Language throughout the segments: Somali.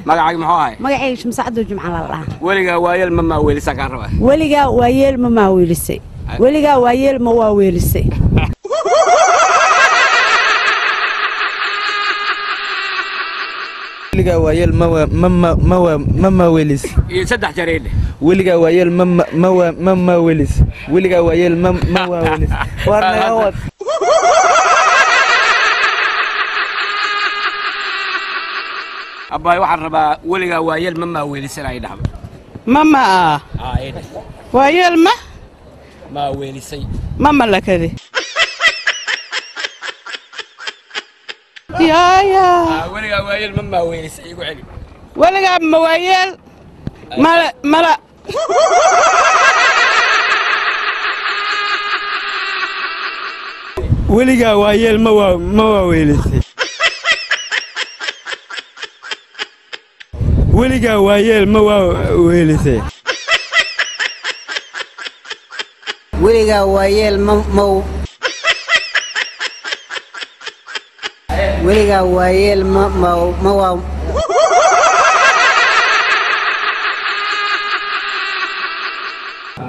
magacaaga muxuu ahay magacayga Shamsacado Jumca la weliga waayeel ma weelisay ka rabaa weliga waayeel ma weelisay weliga waayeel ma weelisay weliga waayeel ma weelis iyo saddex jareed weliga waayeel ma weelis weliga waayeel ma weelis warna wad abay waxaan rabaa weliga waayeel ma weelisay ay dhaxdo mama waayeel ma weelisay mama lakade يا ولقى وايل مما ويلس يقول علي ولقى موايل ملا ولقى وايل ما ويلس ولقى وايل ما ويلس ولقى وايل weliga waayeel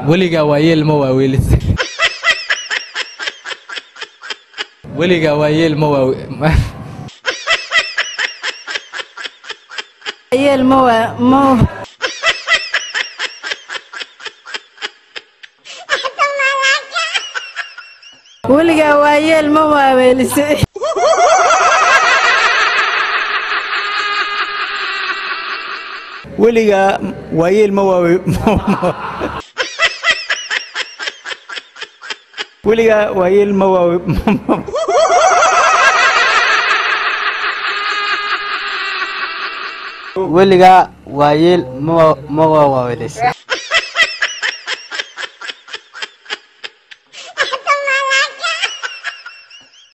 weliga waayeel ma weelis weliga waayeel ma waayeel weliga waayeel ma weelisay weliga waayeel ma weliga waayeel ma weliga waayeel ma weelis